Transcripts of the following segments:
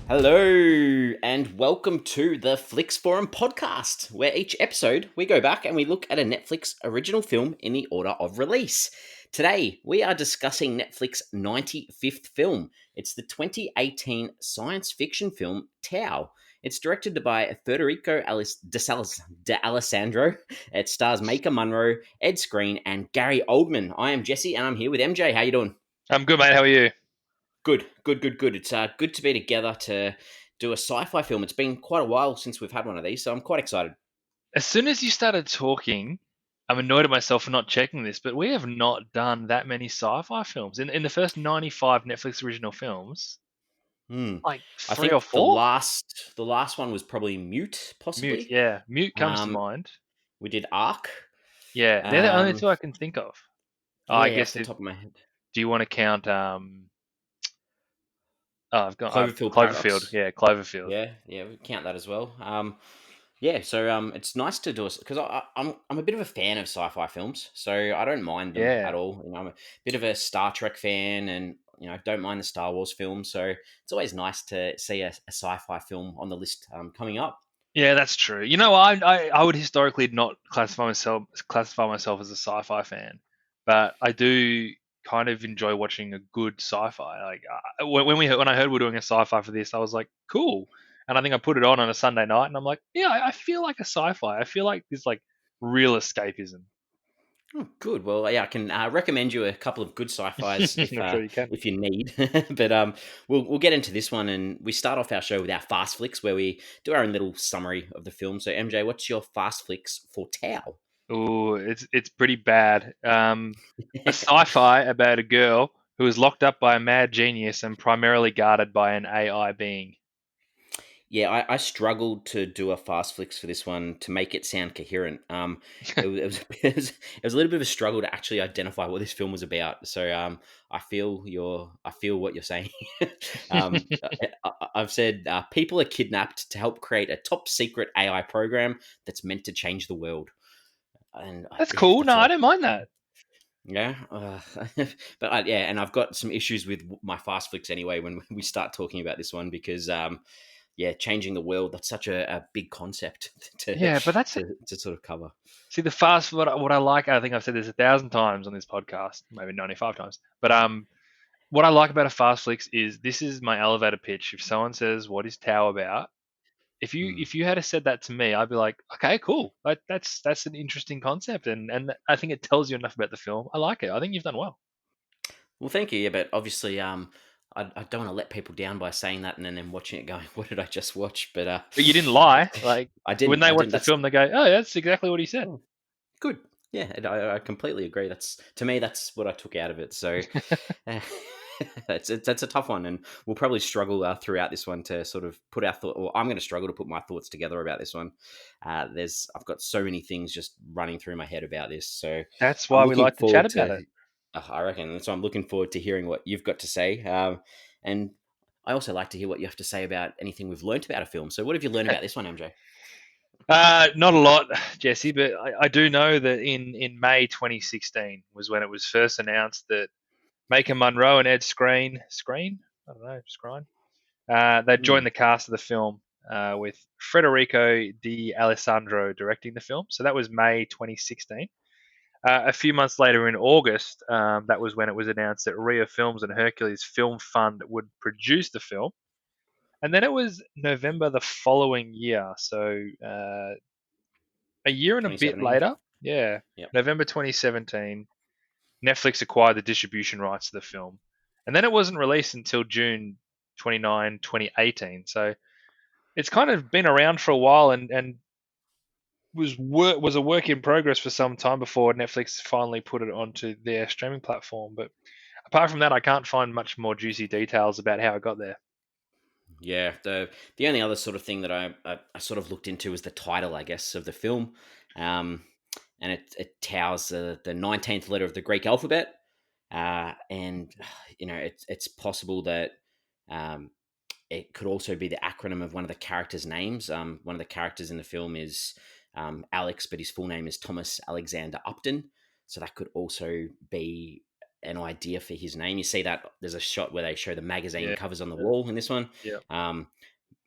Hello, and welcome to the Flicks Forum podcast, where each episode we go back and we look at a Netflix original film in the order of release. Today, we are discussing Netflix's 95th film. It's the 2018 science fiction film Tao. It's directed by Federico D'Alessandro. It stars Maika Monroe, Ed Skrein, and Gary Oldman. I am Jesse, and I'm here with MJ. How you doing? I'm good, mate. How are you? Good. It's good to be together to do a sci-fi film. It's been quite a while since we've had one of these, so I'm quite excited. As soon as you started talking, I'm annoyed at myself for not checking this, but we have not done that many sci-fi films. In the first 95 Netflix original films, Hmm. like I three or think the four? last one was probably Mute, Mute, possibly. yeah. Mute comes to Um, mind. we did Arc. Yeah, they're the only Um, two I can think of. I yeah, off guess the top of my head, do you want to count I've got Cloverfield Cloverfield. Paradox. Yeah, Cloverfield. Yeah, we count that as well. Yeah, so it's nice to do it because I'm a bit of a fan of sci-fi films, so I don't mind them at Yeah. all. I'm a bit of a Star Trek fan, and don't mind the Star Wars films. So it's always nice to see a sci-fi film on the list coming up. Yeah, that's true. You know, I would historically not classify myself as a sci-fi fan, but I do kind of enjoy watching a good sci-fi. Like when I heard we're doing a sci-fi for this, I was like, cool. And I think I put it on a Sunday night, and I'm like, yeah, I feel like a sci-fi. I feel like this like real escapism. Oh, good. Well, yeah, I can recommend you a couple of good sci-fis I'm sure you can. if you need. But we'll get into this one, and we start off our show with our fast flicks, where we do our own little summary of the film. So, MJ, what's your fast flicks for Tao? Ooh, it's pretty bad. A sci-fi about a girl who is locked up by a mad genius and primarily guarded by an AI being. Yeah, I struggled to do a fast flicks for this one to make it sound coherent. It was a little bit of a struggle to actually identify what this film was about. So I feel what you're saying. I've said people are kidnapped to help create a top secret AI program that's meant to change the world. And That's yeah, cool. that's No, I a don't mind that. yeah, but yeah, and I've got some issues with my fast flicks anyway when we start talking about this one because yeah, changing the world, that's such a big concept to, Yeah, but that's to sort of cover. see the fast. What I like. I think I've said this 1,000 times on this podcast, maybe 95 times. But what I like about a fast flicks is this is my elevator pitch. If someone says, "What is Tao about?" Hmm. If you had said that to me, I'd be like, "Okay, cool. That's an interesting concept, and I think it tells you enough about the film. I like it. I think you've done well." Well, thank you. Yeah, but obviously, I don't want to let people down by saying that and then watching it going, "What did I just watch?" But But you didn't lie. Like I when didn't. they I watch didn't. the That's film, they go, "Oh, that's exactly what he said." oh, good. Yeah, and I completely agree. That's to me. That's what I took out of it. So uh, that's a tough one, and we'll probably struggle throughout this one to sort of put our thought. Or I'm going to struggle to put my thoughts together about this one. I've got so many things just running through my head about this. So That's I'm why we looking like to chat forward about to. it. I reckon, and so I'm looking forward to hearing what you've got to say. And I also like to hear what you have to say about anything we've learnt about a film. So what have you learned about this one, MJ? Not a lot, Jesse, but I do know that in May 2016 was when it was first announced that Maika Monroe and Ed Skrein, I don't know, Skrein, they'd Hmm. joined the cast of the film with Federico D'Alessandro directing the film. So that was May 2016. A few months later in August, that was when it was announced that Ria Films and Hercules Film Fund would produce the film. And then it was November the following year, so a year and a bit 2017. later, yeah, Yep. November 2017, Netflix acquired the distribution rights to the film. And then it wasn't released until June 29, 2018. So it's kind of been around for a while and was a work in progress for some time before Netflix finally put it onto their streaming platform. But apart from that, I can't find much more juicy details about how it got there. Yeah. The only other sort of thing that I sort of looked into was the title, I guess, of the film, um, and it tows the 19th letter of the Greek alphabet, and it's possible that um, it could also be the acronym of one of the characters' names. One of the characters in the film is Alex, but his full name is Thomas Alexander Upton. So that could also be an idea for his name. You see that there's a shot where they show the magazine Yeah. covers on the wall in this one. Yeah. Um,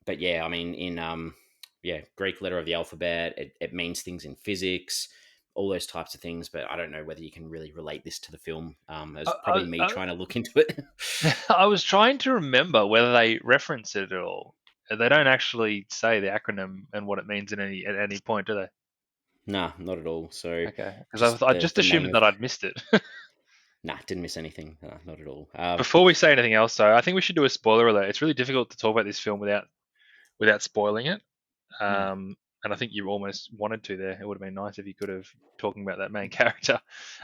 but yeah, I mean, in yeah, Greek letter of the alphabet, it means things in physics, all those types of things. But I don't know whether you can really relate this to the film. As I, probably me I, trying to look into it. I was trying to remember whether they reference it at all. They don't actually say the acronym and what it means at any point, do they? Nah, not at all. So Okay, because just I just the name assumed of that I'd missed it. nah, didn't miss anything. Not at all. Before we say anything else, though, I think we should do a spoiler alert. It's really difficult to talk about this film without spoiling it. Hmm. And I think you almost wanted to there. It would have been nice if you could have talking about that main character.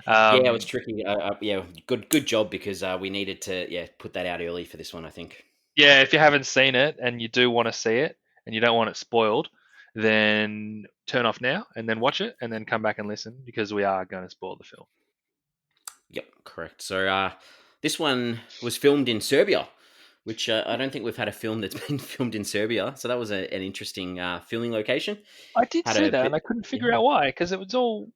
Yeah, it was Um, tricky. Yeah, good job because we needed to put that out early for this one. I think. yeah, if you haven't seen it and you do want to see it and you don't want it spoiled, then turn off now and then watch it and then come back and listen because we are going to spoil the film. Yep, correct. So this one was filmed in Serbia, which I don't think we've had a film that's been filmed in Serbia. So that was an interesting filming location. I did Had see a that bit, and I couldn't figure yeah, out why because it was all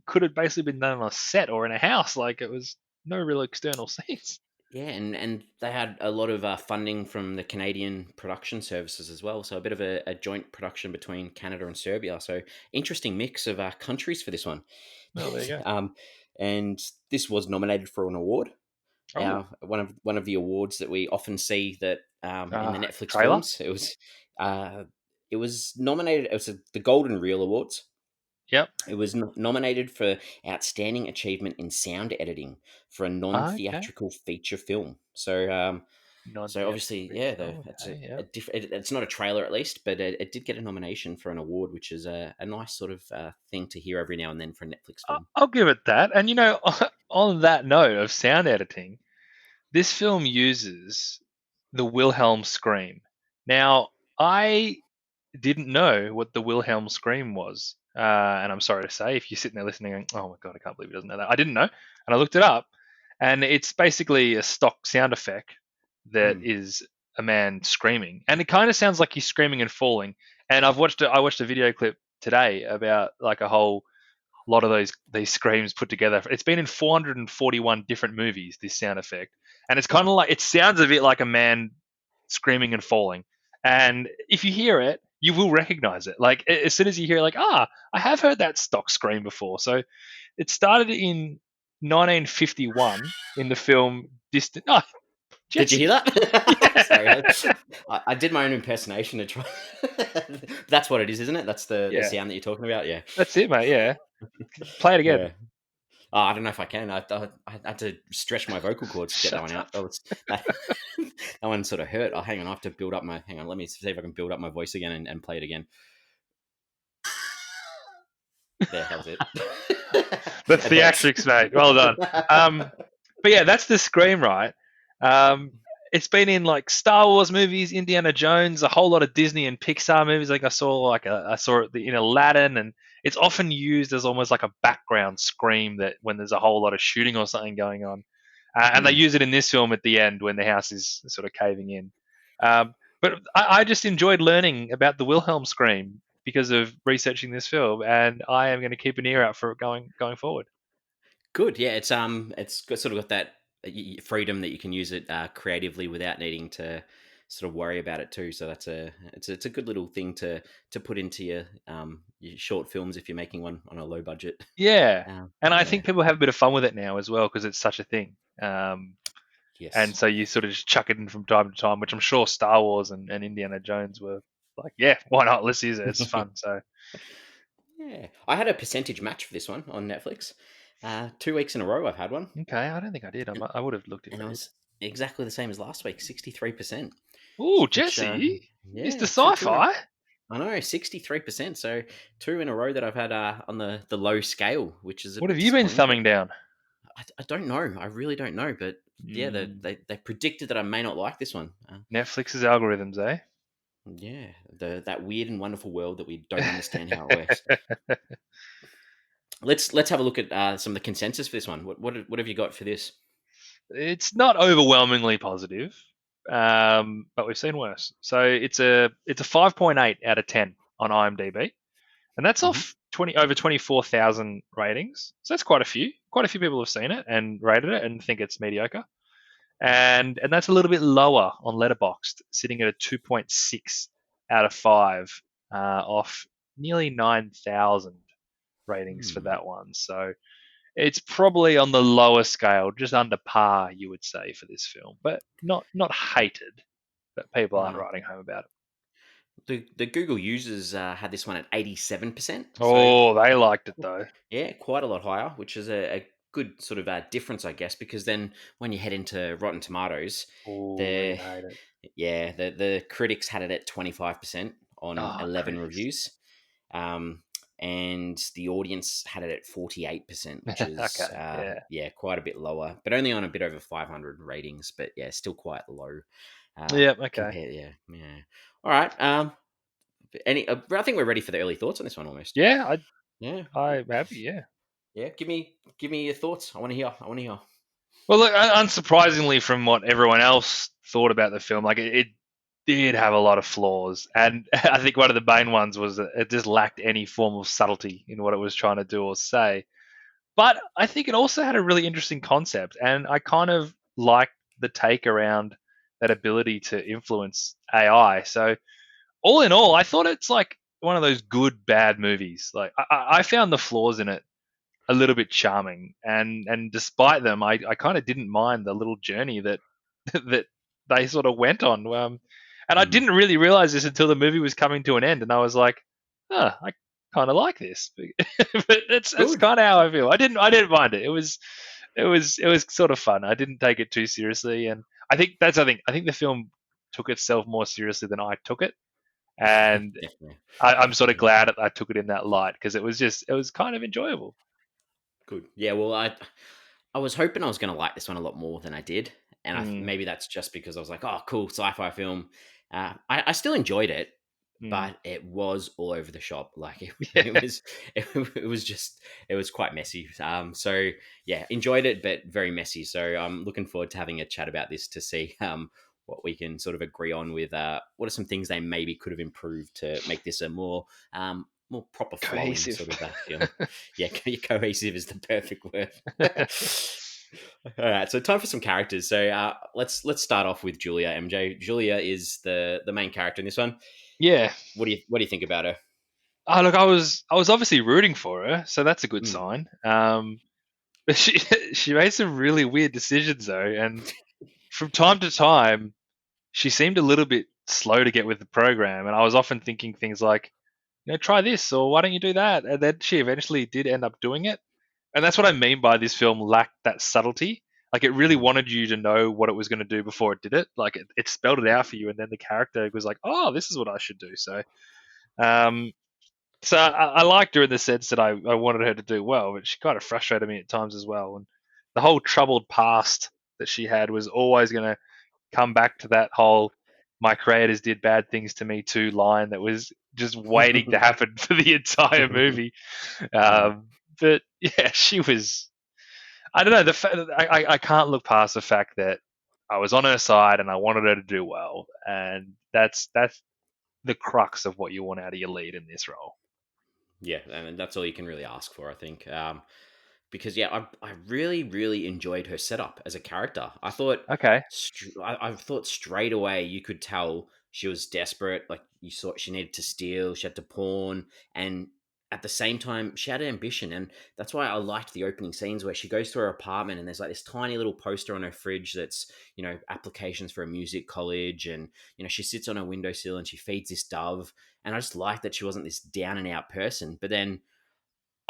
could have basically been done on a set or in a house. Like it was no real external scenes. yeah, and they had a lot of funding from the Canadian production services as well. So a bit of a joint production between Canada and Serbia. So interesting mix of countries for this one. Oh, there you go. um, and this was nominated for an award. Oh, One of the awards that we often see that in the Netflix trailer. films. Uh, it was nominated. It was the Golden Reel Awards. Yep. It was nominated for outstanding achievement in sound editing for a Okay. non-theatrical feature film. So Non-theatrical obviously, yeah, feature. Oh, that's okay. Yep. it's not a trailer at least, but it did get a nomination for an award, which is a nice sort of thing to hear every now and then for a Netflix film. I'll give it that. And on that note of sound editing, this film uses the Wilhelm scream. Now, I didn't know what the Wilhelm scream was. And I'm sorry to say, if you're sitting there listening, going, oh my God, I can't believe he doesn't know that. I didn't know. And I looked it up. And it's basically a stock sound effect that Mm, is a man screaming. And it kind of sounds like he's screaming and falling. And I watched a video clip today about like a whole lot of these screams put together. It's been in 441 different movies. This sound effect, and it's kind of like it sounds a bit like a man screaming and falling. And if you hear it, you will recognize it. Like as soon as you hear, it, like I have heard that stock scream before. So it started in 1951 in the film Distant. Oh, did you hear Jesse, that? Sorry, yeah, I did my own impersonation to try. That's what it is, isn't it? That's the yeah, sound that you're talking about. Yeah, that's it, mate. Yeah, play it again. yeah. Oh, I don't know if I can. I had to stretch my vocal cords to get that Shut one out. up. That, that one sort of hurt. Oh, hang on. I have to build up my. Hang on. Let me see if I can build up my voice again and play it again. There, that was it. The It hurts. theatrics, mate. Well done. But yeah, that's the scream, right? Um, it's been in like Star Wars movies, Indiana Jones, a whole lot of Disney and Pixar movies. Like I saw it in Aladdin, and it's often used as almost like a background scream that when there's a whole lot of shooting or something going on, and they Hmm. use it in this film at the end when the house is sort of caving in. But I just enjoyed learning about the Wilhelm scream because of researching this film, and I am going to keep an ear out for it going forward. Good. Yeah, it's sort of got that freedom that you can use it creatively without needing to sort of worry about it too. So it's a good little thing to put into your short films if you're making one on a low budget. Yeah, and I Yeah. think people have a bit of fun with it now as well because it's such a thing. And Yes. so you sort of just chuck it in from time to time, which I'm sure Star Wars and Indiana Jones were like, yeah, why not? Let's use it. It's fun. So Yeah, I had a percentage match for this one on Netflix. 2 weeks in a row, I've had one, okay, I don't think I did. and, I would have looked if and I I did. was exactly the same as last week, 63%. Ooh, Which, Jesse, Mr. yeah, two in a Sci-Fi. I know 63%. So two in a row that I've had on the low scale, which is a What have bit you been disappointing. But thumbing down? I don't know. I really don't know. But yeah, Mm, they predicted that I may not like this one. Netflix's algorithms, eh? Yeah, that weird and wonderful world that we don't understand how it works. Let's have a look at some of the consensus for this one. What have you got for this? It's not overwhelmingly positive, but we've seen worse. So it's a 5.8 out of 10 on IMDb, and that's Hmm. off over 24,000 ratings. So that's quite a few. Quite a few people have seen it and rated it and think it's mediocre. And that's a little bit lower on Letterboxd, sitting at a 2.6 out of 5 off nearly 9,000 ratings for Hmm. that one. So it's probably on the lower scale, just under par, you would say, for this film, but not hated. But people aren't No. writing home about it. The Google users had this one at 87%. So Oh, they liked it though. yeah, quite a lot higher, which is a good sort of difference, I guess, because then when you head into Rotten Tomatoes, Oh, the you'd hate it. the critics had it at 25% on Oh, 11 critics. reviews, um, and the audience had it at 48%, which is Okay, yeah. yeah, quite a bit lower, but only on a bit over 500 ratings. But yeah, still quite low. Yeah, okay. Compared, yeah. All right. I think we're ready for the early thoughts on this one almost. Yeah, Yeah, I'm happy, yeah. yeah. Give me your thoughts. I want to hear. I want to hear. Well, look, unsurprisingly, from what everyone else thought about the film, like it did have a lot of flaws, and I think one of the main ones was that it just lacked any form of subtlety in what it was trying to do or say. But I think it also had a really interesting concept, and I kind of liked the take around that ability to influence AI. So, all in all, I thought it's like one of those good bad movies. Like I found the flaws in it a little bit charming, and despite them, I kind of didn't mind the little journey that that they sort of went on. And I Mm, didn't really realize this until the movie was coming to an end, and I was like, I kind of like this. But that's good. kind of how I feel. I didn't mind it. It was sort of fun. I didn't take it too seriously, and I think the film took itself more seriously than I took it, and Definitely. I'm sort of Yeah. glad that I took it in that light because it was kind of enjoyable. Good. Yeah. Well, I was hoping I was going to like this one a lot more than I did, and Mm, maybe that's just because I was like, oh, cool, sci-fi film. I still enjoyed it, mm. but it was all over the shop. Like it Yeah, was, it was just, it was quite messy. So yeah, enjoyed it, but very messy. So I'm looking forward to having a chat about this to see what we can sort of agree on with what are some things they maybe could have improved to make this a more proper flowing cohesive. sort of film. Yeah, cohesive is the perfect word. All right, so time for some characters. So let's start off with Julia. MJ. Julia is the main character in this one. Yeah. What do you think about her? Oh, look, I was obviously rooting for her, so that's a good Mm. sign. But she made some really weird decisions though, and from time to time, she seemed a little bit slow to get with the program, and I was often thinking things like, try this or why don't you do that, and then she eventually did end up doing it. And that's what I mean by this film lacked that subtlety. Like it really Mm. wanted you to know what it was going to do before it did it. Like it spelled it out for you, and then the character was like, "Oh, this is what I should do." Um, so I liked her in the sense that I wanted her to do well, but she kind of frustrated me at times as well. And the whole troubled past that she had was always going to come back to that whole "my creators did bad things to me too" line that was just waiting to happen for the entire movie. Mm. But yeah, she was. I don't know. I can't look past the fact that I was on her side and I wanted her to do well, and that's the crux of what you want out of your lead in this role. Yeah, I mean that's all you can really ask for, I think. Because yeah, I really really enjoyed her setup as a character. Okay. I thought straight away you could tell she was desperate. Like you saw, she needed to steal, she had to pawn, and at the same time she had ambition, and that's why I liked the opening scenes where she goes to her apartment and there's like this tiny little poster on her fridge that's applications for a music college, and she sits on her windowsill and she feeds this dove, and I just liked that she wasn't this down and out person, but then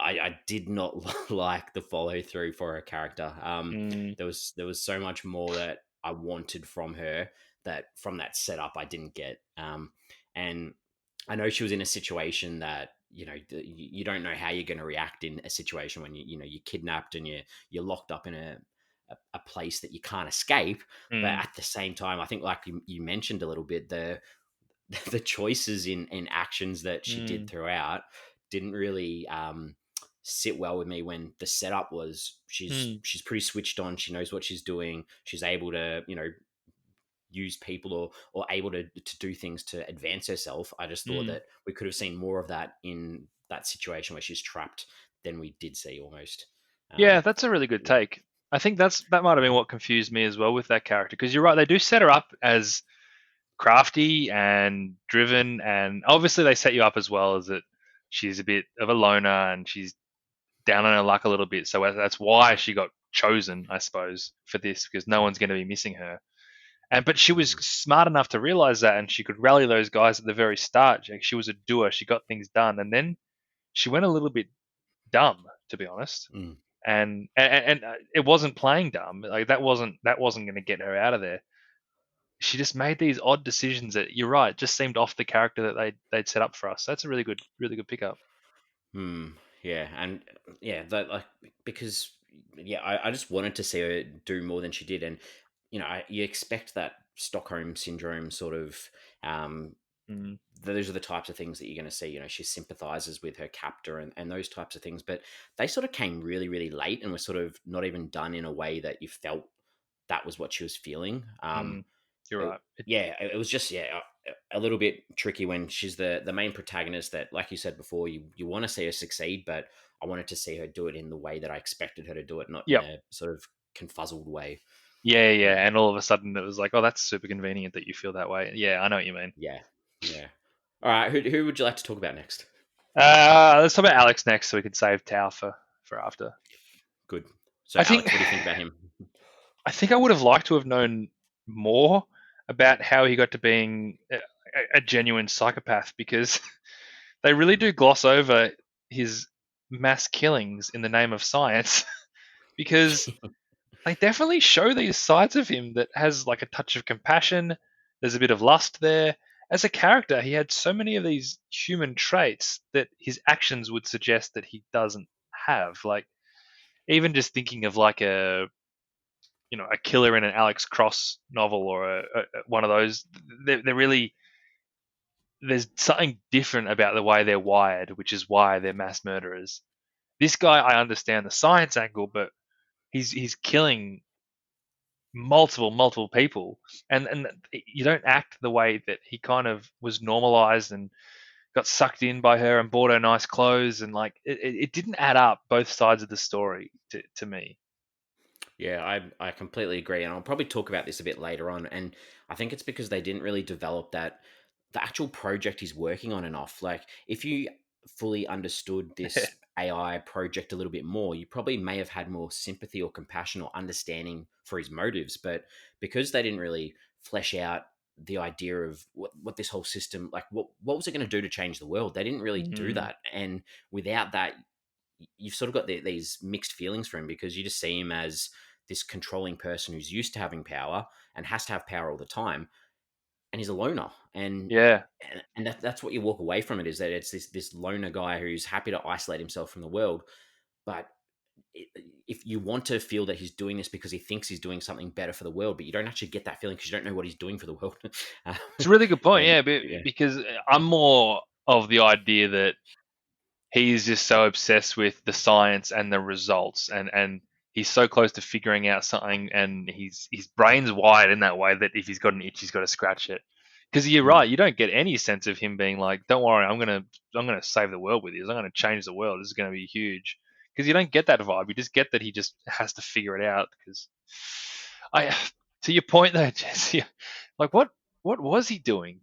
I did not like the follow through for her character. Mm, There was so much more that I wanted from her that from that setup I didn't get. And I know she was in a situation that you don't know how you're going to react in a situation when you're kidnapped and you're locked up in a place that you can't escape. But mm, at the same time, I think like you mentioned a little bit the choices in actions that she did mm, throughout didn't really sit well with me when the setup was mm, she's pretty switched on, she knows what she's doing, she's able to use people or able to do things to advance herself. I just thought mm. that we could have seen more of that in that situation where she's trapped than we did see almost. Yeah, Um, that's a really good yeah. take. I think that might have been what confused me as well with that character, because you're right, they do set her up as crafty and driven, and obviously they set you up as well as that she's a bit of a loner and she's down on her luck a little bit. So that's why she got chosen, I suppose, for this, because no one's going to be missing her. And but she was Mm, smart enough to realize that, and she could rally those guys at the very start. She was a doer. She got things done, and then she went a little bit dumb, to be honest. mm. And it wasn't playing dumb. Like that wasn't going to get her out of there. She just made these odd decisions that you're right, just seemed off the character that they'd set up for us. That's a really good pickup. Hmm. Yeah, and yeah, that like because yeah, I just wanted to see her do more than she did, and you expect that Stockholm syndrome sort of. Um, Mm, those are the types of things that you're going to see. She sympathizes with her captor and those types of things, but they sort of came really, really late and were sort of not even done in a way that you felt that was what she was feeling. mm, you're It, right. yeah, it was just a little bit tricky when she's the main protagonist. That, like you said before, you want to see her succeed, but I wanted to see her do it in the way that I expected her to do it, not in Yep. a sort of confuzzled way. Yeah, yeah. Um, And all of a sudden it was like, oh, that's super convenient that you feel that way. Yeah, I know what you mean. yeah, yeah. All right, who would you like to talk about next? Let's talk about Alex next, so we can save Tao for after. Good. So, I think Alex, what do you think about him? I think I would have liked to have known more about how he got to being a genuine psychopath, because they really do gloss over his mass killings in the name of science. Because they definitely show these sides of him that has like a touch of compassion. There's a bit of lust there. As a character, he had so many of these human traits that his actions would suggest that he doesn't have. Like even just thinking of like a killer in an Alex Cross novel or one of those. They're really there's something different about the way they're wired, which is why they're mass murderers. This guy, I understand the science angle, but he's killing multiple people, and you don't act the way that he kind of was normalized and got sucked in by her and bought her nice clothes, and like it didn't add up both sides of the story to me. Yeah, I completely agree, and I'll probably talk about this a bit later on. And I think it's because they didn't really develop that the actual project he's working on enough. Like, if you fully understood this AI project a little bit more, you probably may have had more sympathy or compassion or understanding for his motives. But because they didn't really flesh out the idea of what this whole system, like what was it going to do to change the world, they didn't really do Mm, that. And without that, you've sort of got these mixed feelings for him, because you just see him as this controlling person who's used to having power and has to have power all the time, and he's a loner, yeah, and that's what you walk away from it, is that it's this loner guy who's happy to isolate himself from the world. But if you want to feel that he's doing this because he thinks he's doing something better for the world, but you don't actually get that feeling because you don't know what he's doing for the world. um, it's a really good point. then Yeah, yeah. because I'm more of the idea that he's just so obsessed with the science and the results, and he's so close to figuring out something, and his brain's wired in that way that if he's got an itch he's got to scratch it. Because you're Mm. right, you don't get any sense of him being like, don't worry, I'm gonna save the world with you, I'm gonna change the world, this is gonna be huge. Because you don't get that vibe, you just get that he just has to figure it out. Because I to your point though, Jesse, like what was he doing?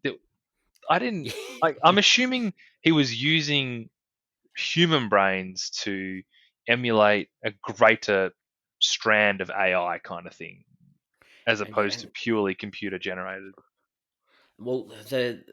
I didn't like, I'm assuming he was using human brains to emulate a greater strand of AI kind of thing, as and yeah, opposed to and purely computer generated. well, the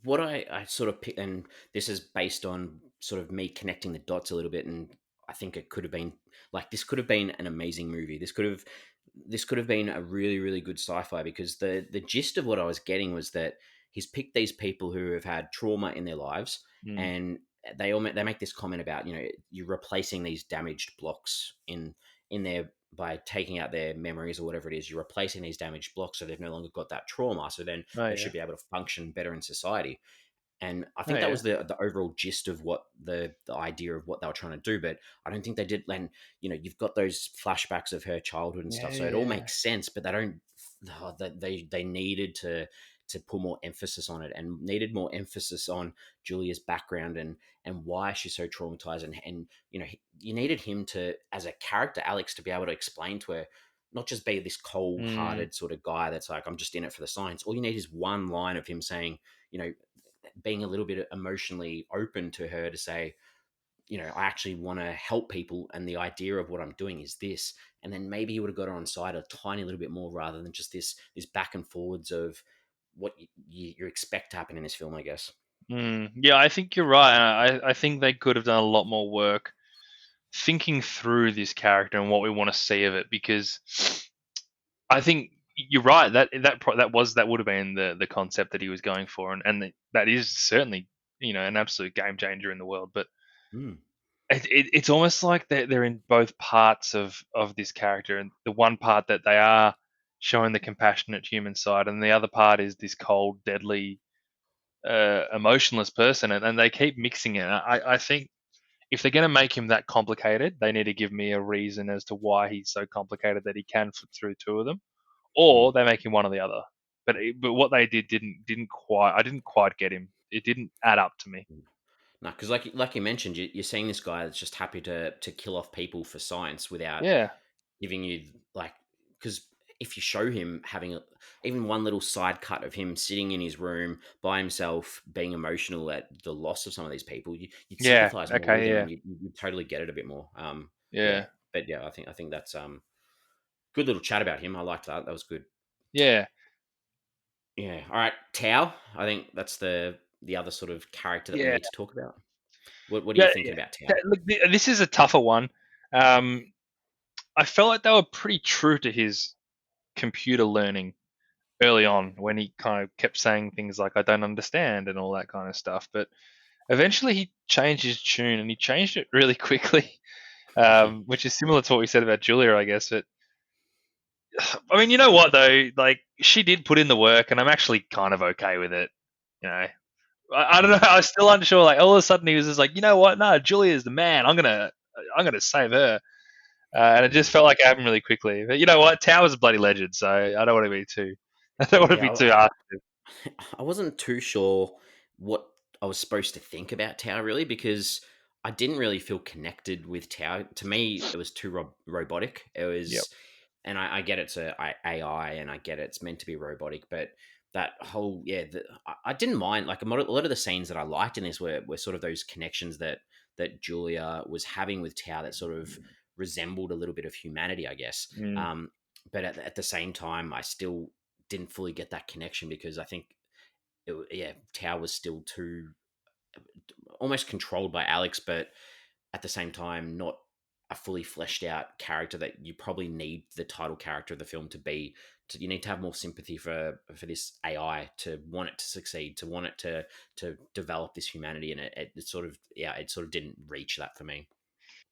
what I sort of pick, and this is based on sort of me connecting the dots a little bit, and I think it could have been like this could have been an amazing movie. This could have been a really, really good sci-fi, because the gist of what I was getting was that he's picked these people who have had trauma in their lives, Mm. and they make this comment about, you're replacing these damaged blocks in their by taking out their memories or whatever it is. You're replacing these damaged blocks, so they've no longer got that trauma, so then Oh they yeah, should be able to function better in society. And I oh think that yeah, was the overall gist of what the idea of what they were trying to do. But I don't think they did. And you've got those flashbacks of her childhood and yeah, stuff, so yeah, it all yeah. makes sense. But they don't. They needed to to put more emphasis on it, and needed more emphasis on Julia's background and why she's so traumatized, and you needed him to, as a character, Alex, to be able to explain to her, not just be this Mm, cold-hearted sort of guy that's like, I'm just in it for the science. All you need is one line of him saying, you know, being a little bit emotionally open to her to say, I actually want to help people, and the idea of what I'm doing is this. And then maybe he would have got her on side a tiny little bit more, rather than just this back and forwards of what you expect to happen in this film, I guess. yeah, I think you're right. I think they could have done a lot more work thinking through this character and what we want to see of it, because I think you're right that that would have been the concept that he was going for, and that is certainly an absolute game changer in the world. But Mm. it's almost like they're in both parts of this character, and the one part that they are showing the compassionate human side, and the other part is this cold, deadly, emotionless person, and they keep mixing it. I think if they're going to make him that complicated, they need to give me a reason as to why he's so complicated that he can flip through two of them, Mm. or they make him one or the other. But what they did didn't quite. I didn't quite get him. It didn't add up to me. No, because like you mentioned, you're seeing this guy that's just happy to kill off people for science without Yeah, giving you, like, because if you show him having even one little side cut of him sitting in his room by himself being emotional at the loss of some of these people, you'd yeah, sympathize more with okay, him, yeah, and you'd totally get it a bit more. Yeah, yeah, but yeah, I think that's good little chat about him. I liked that. That was good. yeah, Yeah. All right, Tao. I think that's the other sort of character that we yeah, need to talk about. What are you yeah, thinking yeah. about Tao? Look, this is a tougher one. Um, I felt like they were pretty true to his computer learning early on when he kind of kept saying things like "I don't understand" and all that kind of stuff. But eventually, he changed his tune, and he changed it really quickly, which is similar to what we said about Julia, I guess. But I mean, you know what though? Like, she did put in the work, and I'm actually kind of okay with it. You know, I don't know. Mm, I was still unsure. Like, all of a sudden, he was just like, you know what? No, Julia's the man. I'm gonna save her. And it just mm. felt like it happened really quickly. But you know what? Tower's a bloody legend, so I don't want to be too. I don't want to Yeah, be too hard. I wasn't too sure what I was supposed to think about Tao, really, because I didn't really feel connected with Tao. To me, it was too robotic. It Yep. was, and I get it's a AI, and I get it's meant to be robotic, but that whole, I didn't mind. Like, a lot of the scenes that I liked in this were sort of those connections that Julia was having with Tao, that sort of resembled a little bit of humanity, I guess. Mm. But at the same time, I still didn't fully get that connection, because I think Tao was still too almost controlled by Alex, but at the same time, not a fully fleshed out character that you probably need the title character of the film to be. You need to have more sympathy for this AI, to want it to succeed, to want it to develop this humanity, and it sort of, it sort of didn't reach that for me.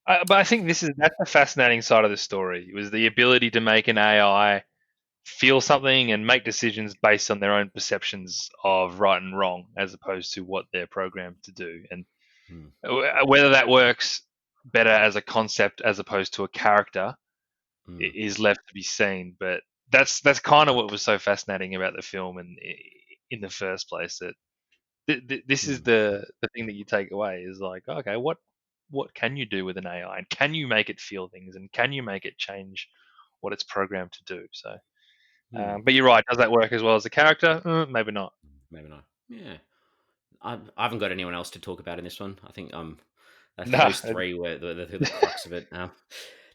But I think that's a fascinating side of the story. It was the ability to make an AI feel something and make decisions based on their own perceptions of right and wrong, as opposed to what they're programmed to do. And Hmm. whether that works better as a concept as opposed to a character Hmm. is left to be seen. But that's kind of what was so fascinating about the film, and in the first place, that this is Hmm. the thing that you take away is like, okay, what can you do with an AI, and can you make it feel things, and can you make it change what it's programmed to do? So, Hmm. but you're right. Does that work as well as a character? Maybe not. Maybe not. Yeah. I haven't got anyone else to talk about in this one. I think Nah. those three were the crux of it.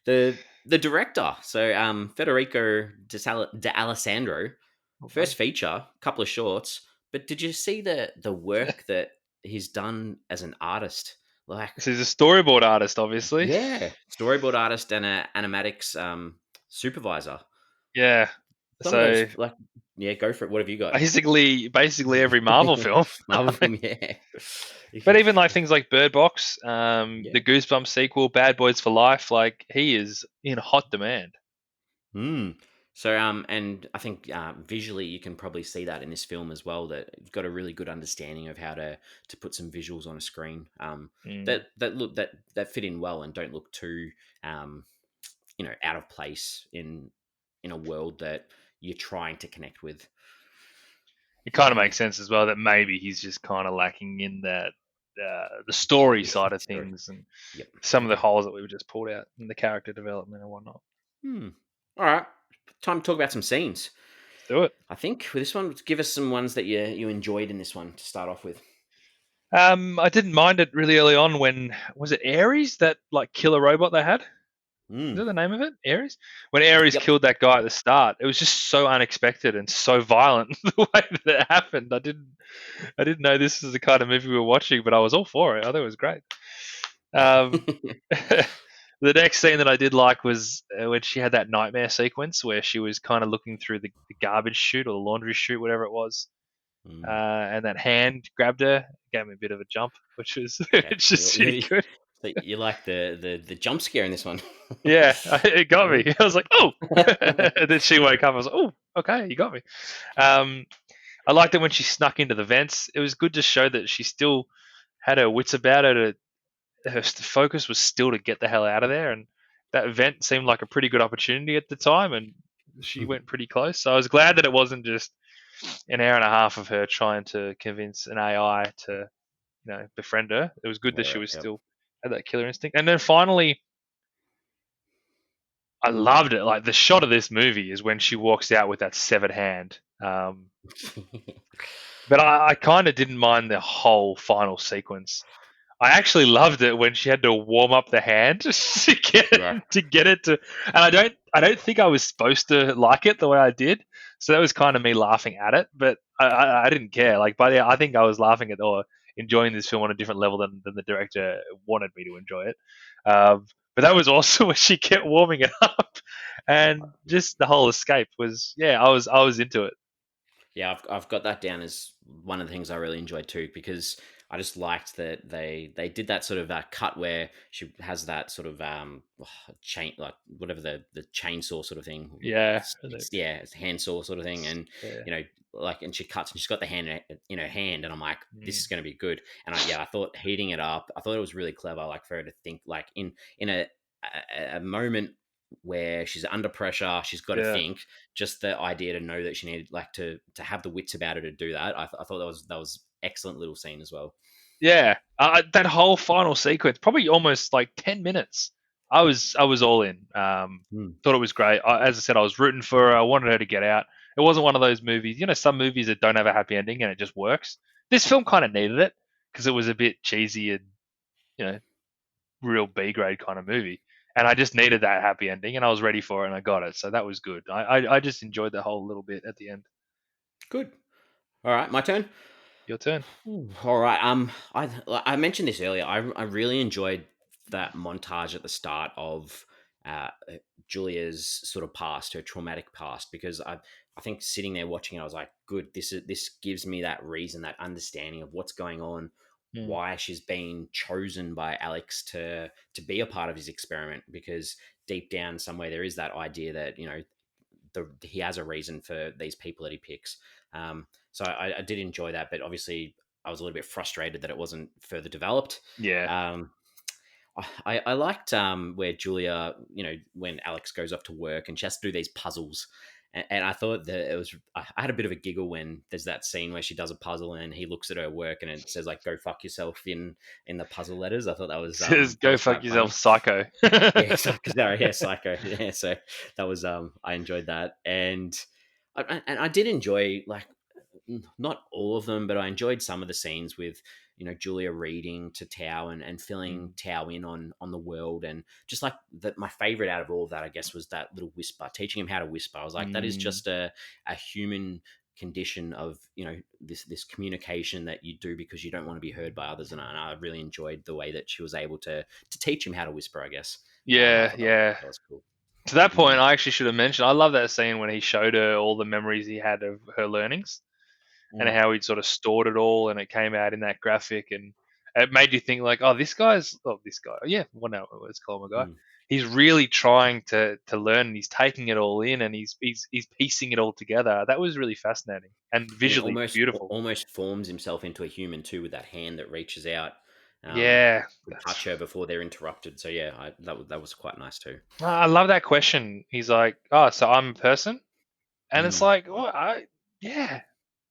The director, so Federico D'Alessandro, Well done. first feature, couple of shorts. But did you see the work that he's done as an artist? Like, So he's a storyboard artist, obviously. yeah, storyboard artist and a animatics supervisor. Yeah. Some of those, So like, yeah, go for it. What have you got? basically every Marvel film. Marvel film, yeah. But even like things like Bird Box, Yeah. the Goosebumps sequel, Bad Boys for Life, like he is in hot demand. Hmm. So, and I think visually you can probably see that in this film as well. That you've got a really good understanding of how to put some visuals on a screen. Mm. That fit in well and don't look too, um, out of place in a world that you're trying to connect with. it kind of Mm. makes sense as well that maybe he's just kind of lacking in that the story Yeah, side of sorry. things and Yep. some of the Okay. holes that we've just pulled out in the character development and whatnot. Hmm. All right. Time to talk about some scenes. Let's do it. I think with this one, give us some ones that you enjoyed in this one to start off with. I didn't mind it really early on when was it Ares that like killer robot they had? Is Mm. that the name of it? Ares? When Ares Yep. killed that guy at the start, it was just so unexpected and so violent the way that it happened. I didn't know this is the kind of movie we were watching, but I was all for it. I thought it was great. Um, the next scene that I did like was when she had that nightmare sequence where she was kind of looking through the garbage chute or the laundry chute, whatever it was, Mm. and that hand grabbed her, gave me a bit of a jump, which was Okay. which is pretty good. So you like the jump scare in this one? Yeah, it got Cool. me. I was like, oh, and then she woke up. I was like, oh, okay, you got me. Um, I liked it when she snuck into the vents. It was good to show that she still had her wits about her. Her focus was still to get the hell out of there, and that vent seemed like a pretty good opportunity at the time, and she went pretty close. So I was glad that it wasn't just an hour and a half of her trying to convince an AI to, befriend her. It was good that she Yeah. was Yep. still had that killer instinct. And then finally, I loved it. Like the shot of this movie is when she walks out with that severed hand. But I kind of didn't mind the whole final sequence. I actually loved it when she had to warm up the hand to get Right. it to, and I don't think I was supposed to like it the way I did. So that was kind of me laughing at it, but I didn't care. Like by the I think I was laughing at or enjoying this film on a different level than the director wanted me to enjoy it. But that was also when she kept warming it up, and just the whole escape was I was into it. Yeah, I've got that down as one of the things I really enjoyed too, because I just liked that they did that sort of cut where she has that sort of chain, like whatever the chainsaw sort of thing. Yeah, Yeah, it's a handsaw sort of thing, and yeah. you know, like, and she cuts and she's got the hand in her hand, and I'm like, this Mm. is going to be good. And I thought heating it up, I thought it was really clever, like for her to think like in a moment where she's under pressure, she's got to Yeah. think. Just the idea to know that she needed like to have the wits about her to do that. I thought that was excellent little scene as well. Yeah, that whole final sequence, probably almost like 10 minutes. I was all in. Hmm. Thought it was great. As I said, I was rooting for her. I wanted her to get out. It wasn't one of those movies, some movies that don't have a happy ending and it just works. This film kind of needed it because it was a bit cheesy and you know real B grade kind of movie, and I just needed that happy ending, and I was ready for it, and I got it. So that was good. I just enjoyed the whole little bit at the end. Good. All right, my turn. Your turn. Ooh, all right. I mentioned this earlier. I really enjoyed that montage at the start of uh, Julia's sort of past, her traumatic past, because I think sitting there watching it, I was like, good. This gives me that reason, that understanding of what's going on, Mm. why she's been chosen by Alex to be a part of his experiment, because deep down somewhere there is that idea that he has a reason for these people that he picks. So I did enjoy that, but obviously I was a little bit frustrated that it wasn't further developed. Yeah. Um, I liked where Julia, when Alex goes off to work and she has to do these puzzles. And I thought that it was. I had a bit of a giggle when there's that scene where she does a puzzle and he looks at her work and it says like "Go fuck yourself" in the puzzle letters. I thought that was Says that go was fuck quite yourself, funny. psycho. Yeah, sorry, yeah, Psycho. Yeah, so that was I enjoyed that, and I did enjoy like not all of them, but I enjoyed some of the scenes with Julia reading to Tao and filling Mm. Tao in on the world, and just like that. My favorite out of all of that, I guess, was that little whisper, teaching him how to whisper. I was like, that is Mm. just a human condition of this communication that you do because you don't want to be heard by others, and I really enjoyed the way that she was able to teach him how to whisper, I guess. I Yeah, thought yeah. that was cool. To that point, Mm. I actually should have mentioned. I love that scene when he showed her all the memories he had of her learnings and Mm. how he'd sort of stored it all, and it came out in that graphic, and it made you think like, oh, this guy, yeah, well, no, let's call him a guy. Mm. He's really trying to learn, and he's taking it all in, and he's piecing it all together. That was really fascinating and And he visually almost beautiful. almost forms himself into a human too, with that hand that reaches out Yeah, to touch her before they're interrupted. So yeah, that was quite nice too. I love that question. He's like, oh, so I'm a person, and it's Mm. like, yeah.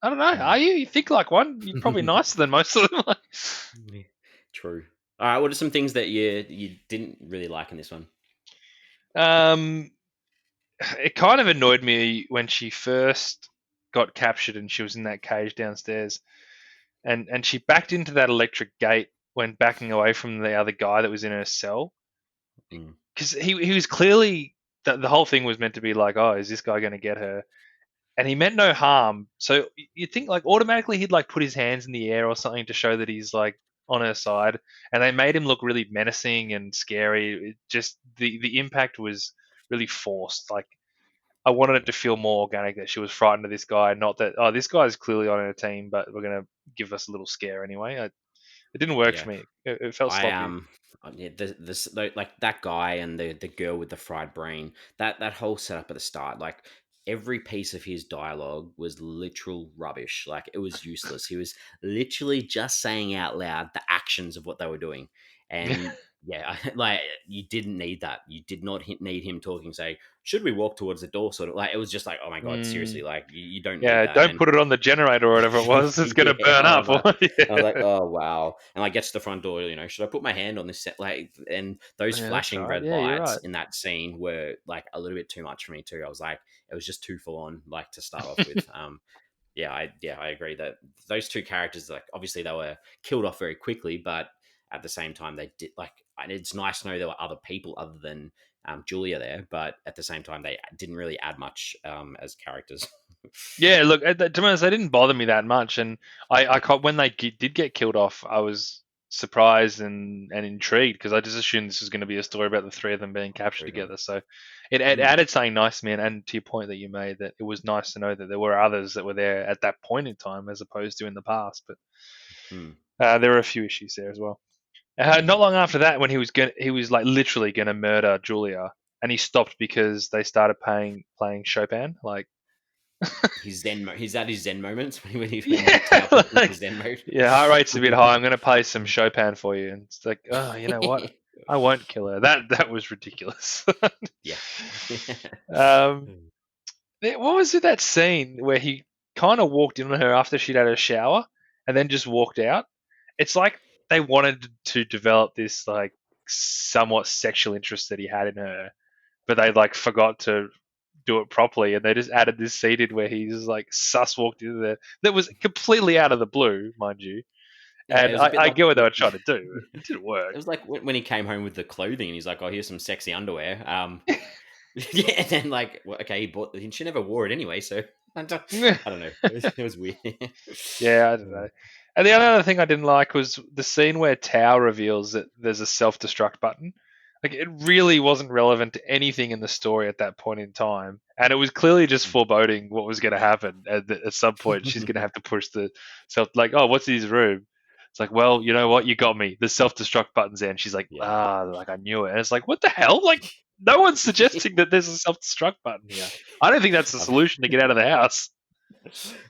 I don't know. Mm. Are you? You think like one? You're probably nicer than most of them. Yeah, true. All right. What are some things that you didn't really like in this one? um, it kind of annoyed me when she first got captured and she was in that cage downstairs, and she backed into that electric gate when backing away from the other guy that was in her cell, Mm. because he was clearly the whole thing was meant to be like, oh, is this guy going to get her? And he meant no harm. So you think like automatically he'd like put his hands in the air or something to show that he's like on her side, and they made him look really menacing and scary. It just the impact was really forced. Like I wanted it to feel more organic that she was frightened of this guy, not that oh this guy's clearly on her team, but we're gonna give us a little scare anyway. It didn't work Yeah. for me. It felt I sloppy. yeah, like that guy and the girl with the fried brain. That whole setup at the start, like every piece of his dialogue was literal rubbish. Like it was useless. He was literally just saying out loud the actions of what they were doing, and yeah, like you didn't need that. You did not need him talking. Say, should we walk towards the door? Sort of like it was just like, oh my god, seriously, Mm, like you don't need yeah, that. don't And put it on the generator or whatever it was. It's gonna yeah, burn up. I was like, Yeah. oh wow, and I get to the front door. Should I put my hand on this set? Like, and those Yeah, that's flashing right. red Yeah, you're lights right. in that scene were like a little bit too much for me too. I was like, it was just too full on, like to start off with. I agree that those two characters, like, obviously they were killed off very quickly, but at the same time they did like. And it's nice to know there were other people other than Julia there, but at the same time they didn't really add much as characters. Yeah, look, to be honest, they didn't bother me that much, and when they did get killed off, I was surprised and intrigued because I just assumed this was going to be a story about the three of them being captured Very good. together. So it Mm, added something nice to me, and to your point that you made, that it was nice to know that there were others that were there at that point in time as opposed to in the past. But mm, there were a few issues there as well. Not long after that, when he was like literally going to murder Julia, and he stopped because they started playing Chopin, like. He's at his Zen moments when Tao Yeah, puts him into like, Zen mode. yeah, heart rate's a bit high. I'm gonna play some Chopin for you, and it's like, oh, you know what? I won't kill her. That was ridiculous. Yeah. um, what was it that scene where he kind of walked in on her after she'd had a shower, and then just walked out? It's like they wanted to develop this like somewhat sexual interest that he had in her, but they like forgot to do it properly, and they just added this scene in where he's like sus walked into there that was completely out of the blue, mind you. Yeah, it And was a bit I like get what they were trying to do. It didn't work. it was like when he came home with the clothing and he's like, "Oh, here's some sexy underwear." Yeah, and then like, well, okay, she never wore it anyway, so I don't know. It was weird. Yeah, I don't know. And the other thing I didn't like was the scene where Tao reveals that there's a self-destruct button. Like it really wasn't relevant to anything in the story at that point in time, and it was clearly just foreboding what was going to happen. At some point, she's going to have to push the self. Like, oh, what's in his room? It's like, well, you know what? You got me. The self-destruct button's there, and she's like, Yeah. ah, like I knew it. And it's like, what the hell? Like, no one's suggesting that there's a self-destruct button here. I don't think that's the I've solution to get out of the house.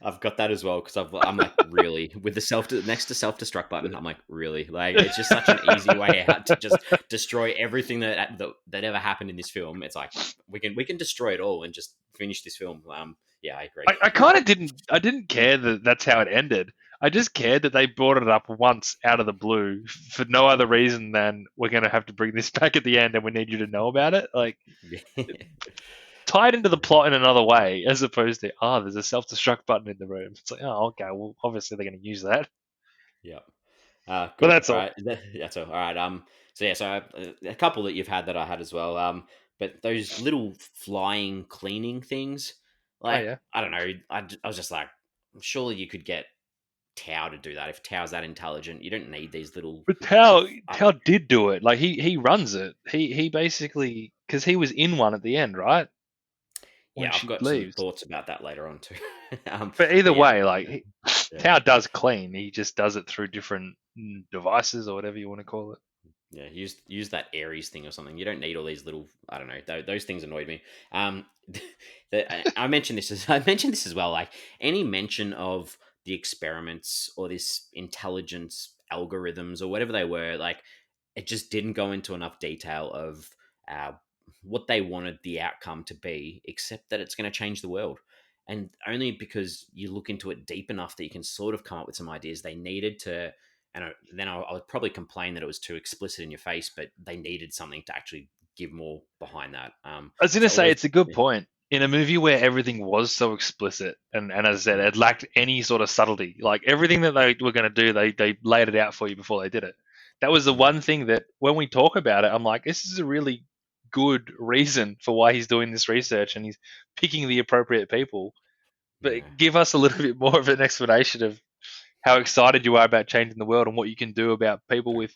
I've got that as well because I'm like, really, with the next to self destruct button. I'm like, really, like it's just such an easy way out to just destroy everything that ever happened in this film. It's like we can destroy it all and just finish this film. Yeah, I agree. I kind of didn't. I didn't care that that's how it ended. I just cared that they brought it up once out of the blue for no other reason than we're going to have to bring this back at the end and we need you to know about it. Like Yeah. tie it into the plot in another way, as opposed to there's a self destruct button in the room. It's like okay, well obviously they're going to use that. Yeah. But Good. that's All all. right. That's all. All right. So yeah. So a couple that you've had that I had as well. But those little flying cleaning things, Oh like yeah, I don't know. I was just like, surely you could get Tao to do that. If Tao's that intelligent, you don't need these little. but Tao I Tao did do it. Like he runs it. He basically because he was in one at the end, right? When Yeah, I've she got some leaves. thoughts about that later on too. But either But yeah, way, like yeah, Tao does clean. He just does it through different devices or whatever you want to call it. yeah. Use that Aries thing or something. You don't need all these little. I don't know. Those things annoyed me. I mentioned this as I mentioned this as well. Like any mention of the experiments or this intelligence algorithms or whatever they were, like it just didn't go into enough detail of uh, what they wanted the outcome to be, except that it's going to change the world. and only because you look into it deep enough that you can sort of come up with some ideas. They needed to, and then I would probably complain that it was too explicit in your face, but they needed something to actually give more behind that. I was gonna So say although, it's a good point. In a movie where everything was so explicit, and as I said, mm, it lacked any sort of subtlety. Like everything that they were gonna do, they laid it out for you before they did it. That was the mm, one thing that when we talk about it, I'm like, this is a really good reason for why he's doing this research and he's picking the appropriate people. yeah, But give us a little bit more of an explanation of how excited you are about changing the world and what you can do about people with,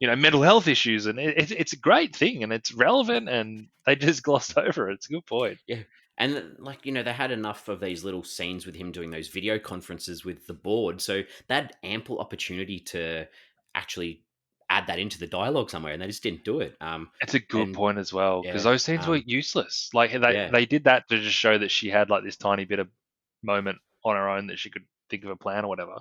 mental health issues. And it's a great thing and it's relevant, and they just glossed over it. It's a good point. yeah. And like they had enough of these little scenes with him doing those video conferences with the board, so they had ample opportunity to actually add that into the dialogue somewhere, and they just didn't do it. It's a good And point as well, because yeah, those scenes were useless. Like yeah. they did that to just show that she had like this tiny bit of moment on her own that she could think of a plan or whatever.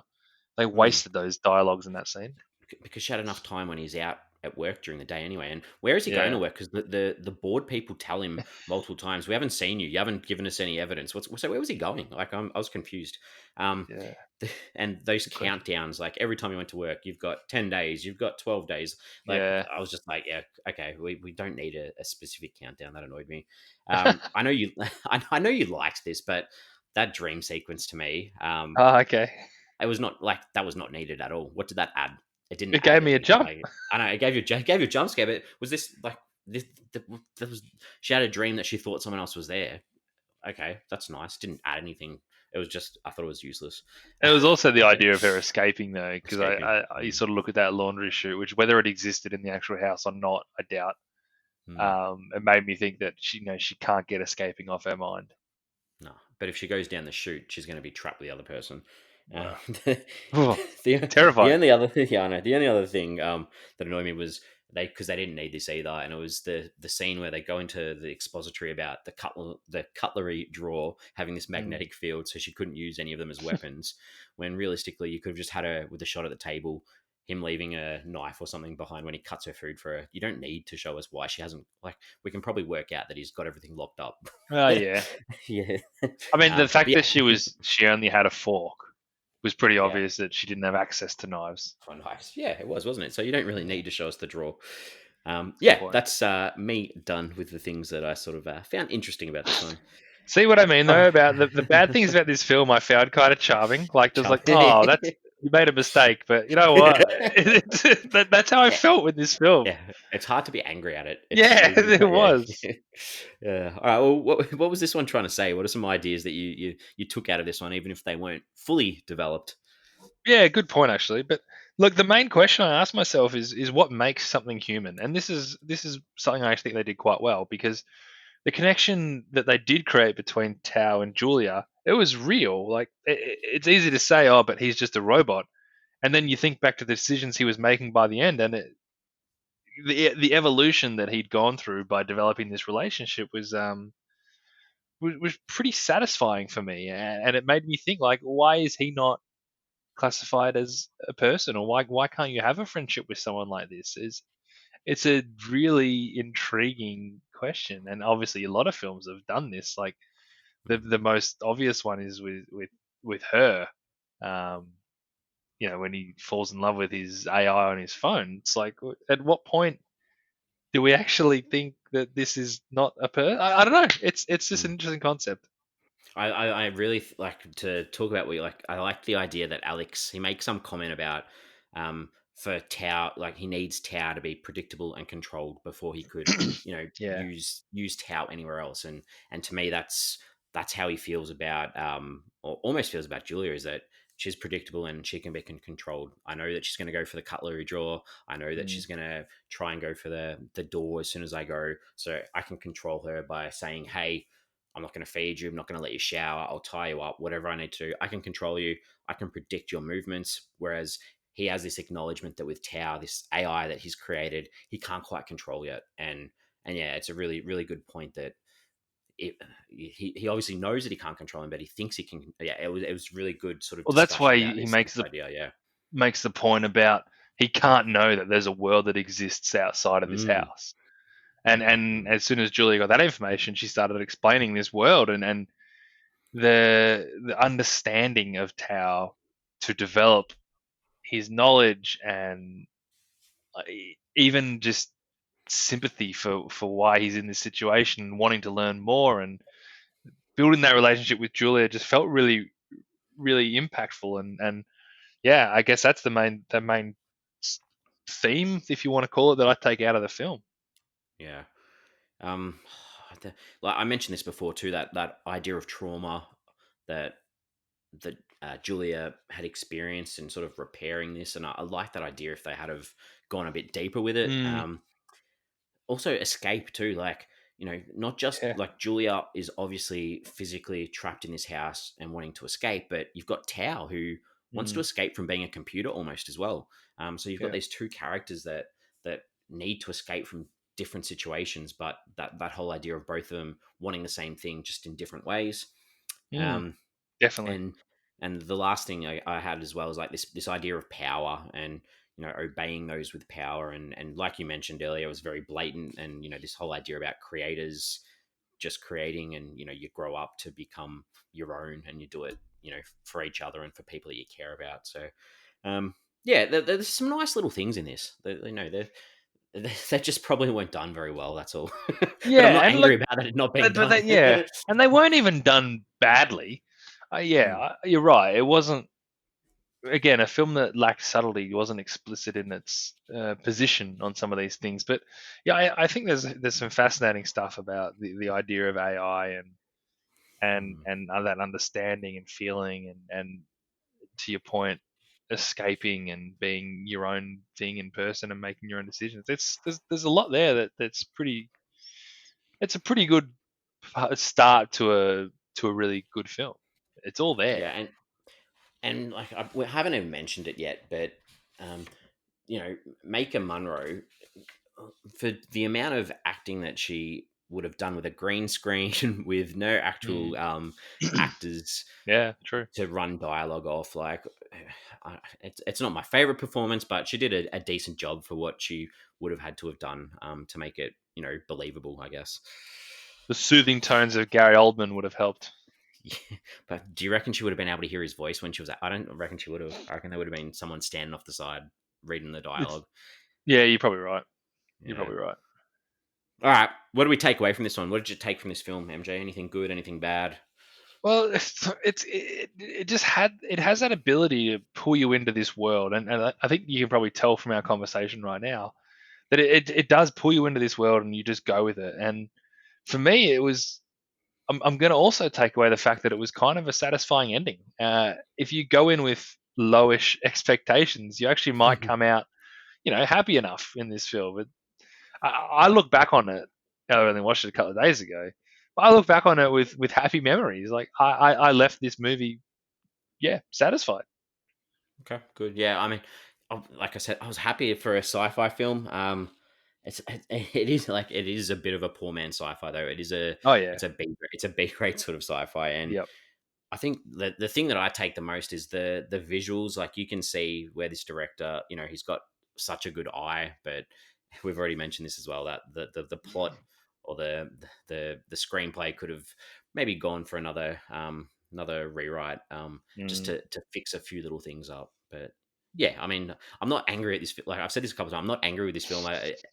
They Mm. wasted those dialogues in that scene. Because she had enough time when he's out at work during the day anyway. And where is he going to Yeah, work? Because the board people tell him multiple times, "We haven't seen you. You haven't given us any evidence." So where was he going? Like I was confused. Um, yeah, and those good question. countdowns, like every time you went to work, you've got 10 days, you've got 12 days. Like Yeah, I was just like, yeah, okay, we don't need a specific countdown. That annoyed me. I know you, I know you liked this, but that dream sequence to me, oh, okay. it was not like that was not needed at all. What did that add? It didn't It add gave me a anything. jump. Like I know it gave you a jump scare, but was this like this? That was she had a dream that she thought someone else was there. Okay, that's nice. Didn't add anything. It was just I thought it was useless. It was also the idea of her escaping, though, because Escaping. you sort of look at that laundry chute, which whether it existed in the actual house or not, I doubt. Mm, It made me think that she can't get escaping off her mind. no, but if she goes down the chute, she's going to be trapped with the other person. Wow. The, Oh, the terrifying. only other yeah, I know the only other thing that annoyed me was because they didn't need this either, and it was the scene where they go into the expository about the cutlery drawer having this Mm. magnetic field, so she couldn't use any of them as weapons. When realistically, you could have just had her with a shot at the table, him leaving a knife or something behind when he cuts her food for her. You don't need to show us why she hasn't. Like we can probably work out that he's got everything locked up. Oh yeah. Yeah, I mean, the but fact yeah, that she only had a fork was pretty yeah. obvious that she didn't have access to knives. Oh, nice. Yeah, it was, wasn't it? So you don't really Yeah, need to show us the draw. good Yeah, point. that's me done with the things that I sort of found interesting about this one. See what I mean Oh, though about the bad things about this film? I found kind of charming. Like there's Chum. like, oh, that's you made a mistake, but you know what? That's how I Yeah, felt with this film. yeah, it's hard to be angry at it. Yeah, It's it not, yeah, was. yeah. All right. Well, what was this one trying to say? What are some ideas that you took out of this one, even if they weren't fully developed? Yeah, good point actually. But look, the main question I ask myself is what makes something human, and this is something I actually think they did quite well because the connection that they did create between Tao and Julia, it was real. Like it's easy to say, oh, but he's just a robot, and then you think back to the decisions he was making by the end, and the evolution that he'd gone through by developing this relationship was pretty satisfying for me, and it made me think like, why is he not classified as a person, or why can't you have a friendship with someone like this? It's a really intriguing question, and obviously a lot of films have done this. Like Mm, the most obvious one is with her. Um, when he falls in love with his AI on his phone, it's like, at what point do we actually think that this is not a person? I don't know. It's just mm. an interesting concept. I really like to talk about what you like. I like the idea that Alex he makes some comment about for Tao like he needs Tao to be predictable and controlled before he could Yeah. use Tao anywhere else. And to me that's how he feels about or almost feels about Julia is that she's predictable and she can be controlled. I know that she's going to go for the cutlery drawer. I know that Mm, she's going to try and go for the door as soon as I go. So I can control her by saying, "Hey, I'm not going to feed you. I'm not going to let you shower. I'll tie you up, whatever I need to do. I can control you. I can predict your movements." Whereas he has this acknowledgement that with Tao, this AI that he's created, he can't quite control yet. And yeah, it's a really, really good point that he obviously knows that he can't control him, but he thinks he can. Yeah, it was really good sort of well, that's discussion why about he this makes the idea. Yeah. makes the point about he can't know that there's a world that exists outside of this Mm, house. And mm. as soon as Julia got that information, she started explaining this world, and the understanding of Tao to develop his knowledge and uh, even just sympathy for why he's in this situation and wanting to learn more and building that relationship with Julia just felt really impactful and yeah, I guess that's the main theme, if you want to call it, that I take out of the film. Yeah. Um, like I mentioned this before too. That idea of trauma that Julia had experienced and sort of repairing this, and I like that idea if they had have gone a bit deeper with it. Mm, Also escape too, like, not just yeah. like Julia is obviously physically trapped in this house and wanting to escape, but you've got Tao who wants to Mm, escape from being a computer almost as well. So you've got yeah. these two characters that need to escape from different situations, but that whole idea of both of them wanting the same thing just in different ways. Mm, um, definitely. and the last thing I had as well is like this idea of power and obeying those with power, and like you mentioned earlier, it was very blatant, and this whole idea about creators just creating, and you grow up to become your own, and you do it for each other and for people that you care about. So um yeah, there's some nice little things in this that they just probably weren't done very well, that's all. But I'm Yeah, not and look, angry about it not being but done. yeah, and they weren't even done badly. Yeah, Mm, you're right. It wasn't, again, a film that lacked subtlety, wasn't explicit in its position on some of these things. But yeah, I think there's some fascinating stuff about the idea of AI mm. and that understanding and feeling and to your point, escaping and being your own thing in person and making your own decisions. There's a lot there that's pretty. It's a pretty good start to a really good film. It's all there. Yeah, and like we haven't even mentioned it yet, but um, Maika Monroe, for the amount of acting that she would have done with a green screen with no Mm. actual actors Yeah, true. to run dialogue off, like it's not my favorite performance, but she did a decent job for what she would have had to have done to make it believable, I guess. The soothing tones of Gary Oldman would have helped. Yeah. But do you reckon she would have been able to hear his voice when she was? I don't reckon she would have. I reckon there would have been someone standing off the side reading the It's dialogue. yeah, you're probably right. You're Yeah. probably right. All right. What do we take away from this one? What did you take from this film, MJ? Anything good? Anything bad? Well, it just it has that ability to pull you into this world, and I think you can probably tell from our conversation right now that it does pull you into this world, and you just go with it. And for me, it was. I'm going to also take away the fact that it was kind of a satisfying ending. If you go in with lowish expectations, you actually might come out, happy enough in this film. But I look back on it. I only watched it a couple of days ago. But I look back on it with happy memories. Like I left this movie, yeah, satisfied. Okay, good. Yeah, I mean, like I said, I was happy for a sci-fi film. It is like it is a bit of a poor man sci-fi though. Oh yeah, It's a B grade sort of sci-fi, and yep. I think the thing that I take the most is the visuals. Like you can see where this director, he's got such a good eye, but we've already mentioned this as well, that the plot or the screenplay could have maybe gone for another rewrite, just Mm. to fix a few little things up. But yeah, I mean, I'm not angry at this. Like I've said this a couple of times, I'm not angry with this film.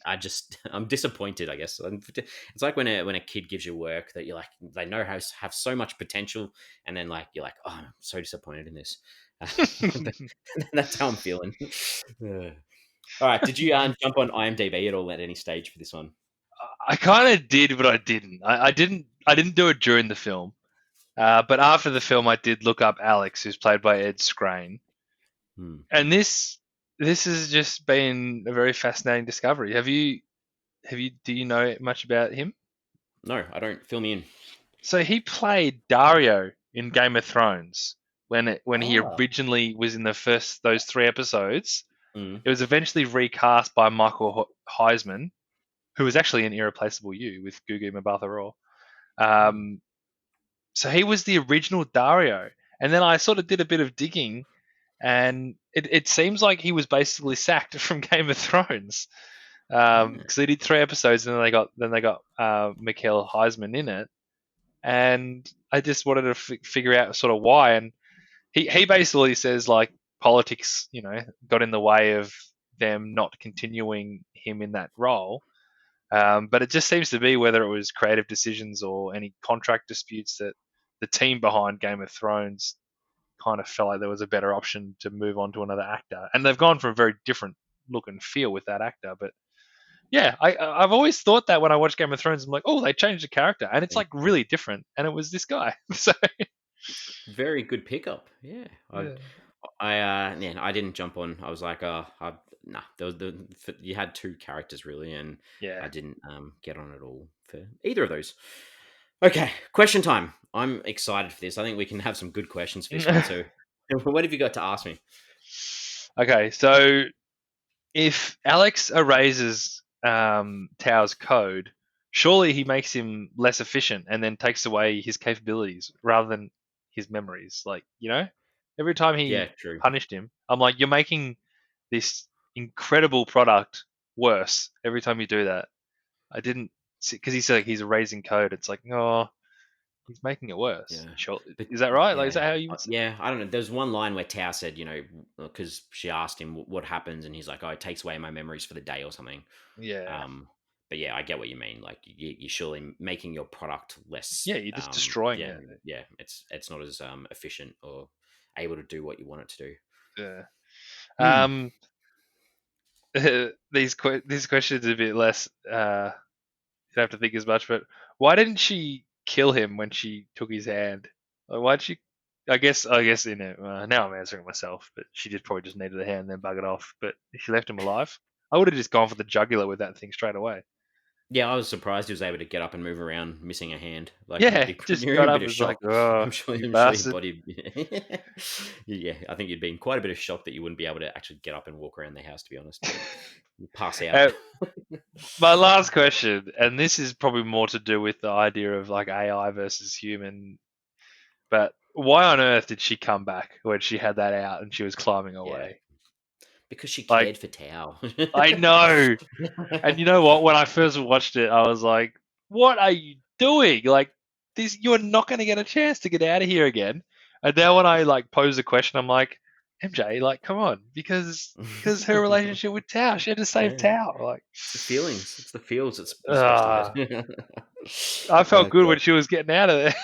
I just I'm disappointed, I guess. It's like when a kid gives you work that you're like they know have so much potential, and then like you're like, oh, I'm so disappointed in this. That's how I'm feeling. Yeah. All right, did you jump on IMDb at all at any stage for this one? I kind of did, but I didn't. I didn't do it during the film. But after the film, I did look up Alex, who's played by Ed Skrein, Hmm. and this has just been a very fascinating discovery. Have you do you know much about him? No, I don't. Fill me in. So he played Dario in Game of Thrones when he Ah. originally was in the first those 3 episodes. Mm. It was eventually recast by Michael Heisman, who was actually in Irreplaceable You with Gugu Mbatha-Raw. Mm. Um, so he was the original Dario, and then I sort of did a bit of digging, and it seems like he was basically sacked from Game of Thrones Yeah. because they did 3 episodes, and then they got Mikhail Heisman in it, and I just wanted to figure out sort of why. And he basically says like politics, got in the way of them not continuing him in that role. But it just seems to be whether it was creative decisions or any contract disputes that the team behind Game of Thrones kind of felt like there was a better option to move on to another actor, and they've gone for a very different look and feel with that actor. But yeah, I've always thought that when I watch Game of Thrones, I'm like, oh, they changed the character, and it's like really different, and it was this guy. So Very good pickup. Yeah, yeah, yeah, I didn't jump on. I was like, nah. There was you had two characters really, and yeah. I didn't get on at all for either of those. Okay, question time. I'm excited for this. I think we can have some good questions for this one. So, what have you got to ask me? Okay, so if Alex erases Tao's code, surely he makes him less efficient and then takes away his capabilities rather than his memories. Like, every time Yeah, he true. punished him, I'm like, you're making this incredible product worse every time you do that. I didn't because he said like, he's erasing code. It's like, no, he's making it worse. Yeah, Sure, but is that right? Like, is yeah, that how you would say? yeah. I don't know. There's one line where Tao said, because she asked him what happens, and he's like, "Oh, it takes away my memories for the day or something." Yeah, Um, but yeah, I get what you mean. Like you're surely making your product less. yeah, you're just destroying Yeah, it. yeah. It's not as efficient or able to do what you want it to do. Yeah. Hmm. Um, these questions are a bit less. You don't have to think as much. But why didn't she kill him when she took his hand? Like, why'd she? I guess now I'm answering myself. But she just probably just needed the hand, and then bug it off. But if she left him alive, I would have just gone for the jugular with that thing straight away. Yeah, I was surprised he was able to get up and move around, missing a hand. Like Yeah, just you're got in a up bit and of was like, shock. "Oh, I'm sure. you I'm sure your bastard!" body. Yeah, I think you'd be in quite a bit of shock that you wouldn't be able to actually get up and walk around the house. To be honest, you pass out. Uh, my last question, and this is probably more to do with the idea of like AI versus human. But why on earth did she come back when she had that out and she was climbing Yeah, away? because she Like, cared for Tao. I know. And you know what? When I first watched it, I was like, "What are you doing? Like, this, you're not going to get a chance to get out of here again." And then when I like pose a question, I'm like, "MJ, like, come on, because her relationship with Tao, she had to save Yeah, Tao." Like, it's the feelings. It's the feels you're supposed to uh, get. I felt good God, when she was getting out of there.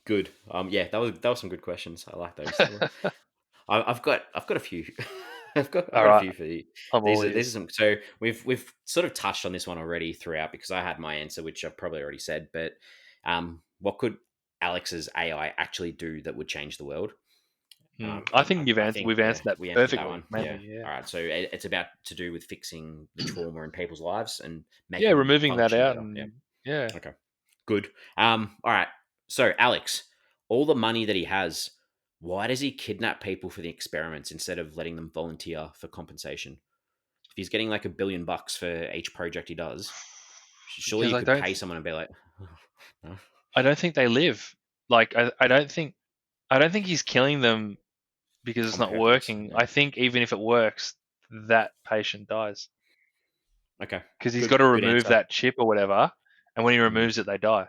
good. Yeah, that was some good questions. I like those. I've got a few. I've All got a right, few for you. I'm all These are ears. some. So we've sort of touched on this one already throughout because I had my answer, which I've probably already said. But what could Alex's AI actually do that would change the world? I think I think we've answered that we answered that perfectly, one. Yeah. maybe. Yeah. All right. So it's about to do with fixing the trauma in people's lives and Yeah, making them removing that function out better. Yeah. and yeah. Okay. Good. All right. So Alex, all the money that he has, why does he kidnap people for the experiments instead of letting them volunteer for compensation? If he's getting like $1 billion for each project he does, surely Because you could pay someone and be like, no. I don't think they live. Like I don't think he's killing them because it's On not purpose. working. Yeah. I think even if it works, that patient dies Okay. because he's got Good. to Good remove answer. that chip or whatever, and when he Mm, removes it, they die.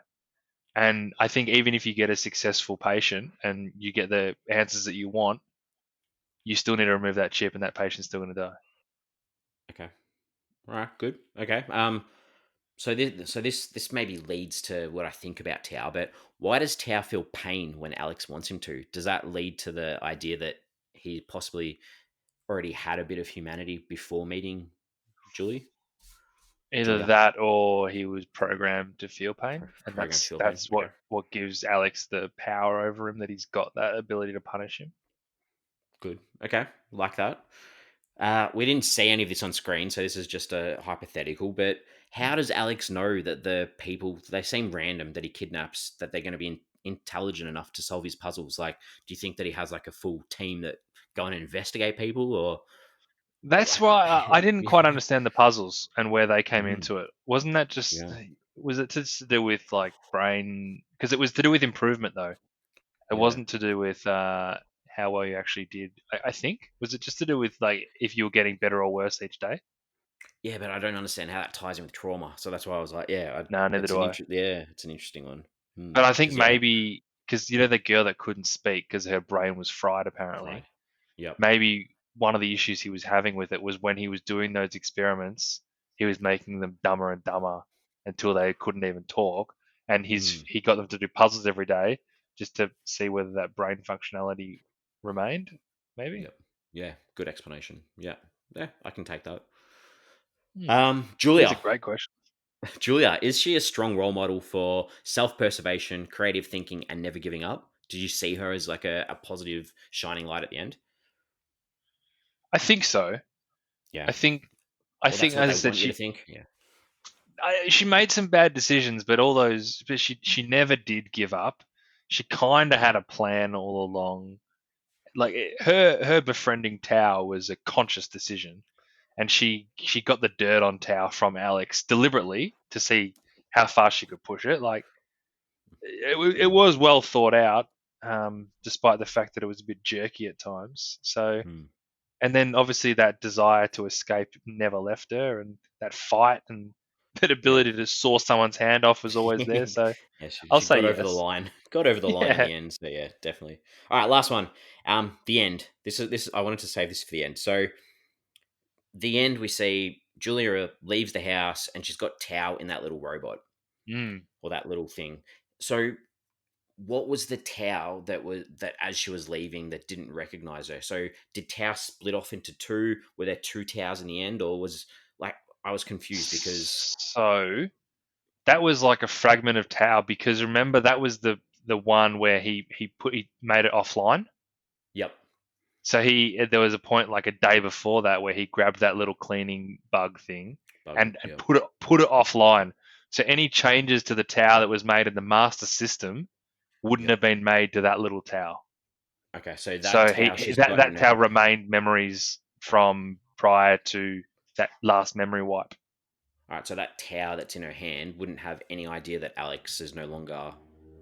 And I think even if you get a successful patient and you get the answers that you want, you still need to remove that chip, and that patient's still going to die. okay. All right. Good. Okay. So this maybe leads to what I think about Tao, but why does Tao feel pain when Alex wants him to? Does that lead to the idea that he possibly already had a bit of humanity before meeting Julie? Either Julia, that or he was programmed to feel pain, and program to that's feel pain. that's what Okay, what gives Alex the power over him, that he's got that ability to punish him. good. Okay, like that. We didn't see any of this on screen, so this is just a hypothetical. But how does Alex know that the people they seem random that he kidnaps that they're going to be intelligent enough to solve his puzzles? Like, do you think that he has like a full team that go and investigate people, or That's like, why I didn't quite understand the puzzles and where they came mm, into it. Wasn't that just yeah, was it to do with like brain? Because it was to do with improvement though. It yeah. wasn't to do with how well you actually did. I think was it just to do with like if you were getting better or worse each day? Yeah, but I don't understand how that ties in with trauma. So that's why I was like, yeah, No, neither do I. it's an interesting one. But I think Because yeah, maybe because the girl that couldn't speak because her brain was fried right. apparently. Yep. Maybe one of the issues he was having with it was when he was doing those experiments, he was making them dumber and dumber until they couldn't even talk, and Mm, he got them to do puzzles every day just to see whether that brain functionality remained. Maybe. yep. Yeah. Good explanation. Yeah. Yeah. I can take that. Hmm. These are Julia. great questions. Julia, is she a strong role model for self-preservation, creative thinking, and never giving up? Did you see her as like a positive shining light at the end? I think so. Yeah. I think I Well, think that's what as I they said, want you to think. Yeah. she made some bad decisions, but all those, but she never did give up. She kind of Mm, had a plan all along. Like her befriending Tao was a conscious decision, and she got the dirt on Tao from Alex deliberately to see how far she could push it. Like it mm, was well thought out, despite the fact that it was a bit jerky at times. So, mm. and then obviously that desire to escape never left her, and that fight and that Yep. ability to saw someone's hand off was always there. So Yeah, she, I'll she say got over the yes. line. Got over the line in Yeah. the end. So yeah, definitely. All right, last one. The end. This. I wanted to save this for the end. So the end, we see Julia leaves the house and she's got Tao in that little robot Mm. or that little thing. So what was the Tao that as she was leaving that didn't recognize her? So did Tao split off into two? Were there two Taos in the end, or was like I was confused because So that was like a fragment of Tao because remember that was the one where he made it offline. yep, So there was a point like a day before that where he grabbed that little cleaning bug thing bug, and yep, put it offline. So any changes to the Tao that was made in the master system wouldn't yep. have been made to that little Tao. Okay, so that So Tao she's got in that her. Tao remained memories from prior to that last memory wipe. All right, so that Tao that's in her hand wouldn't have any idea that Alex is no longer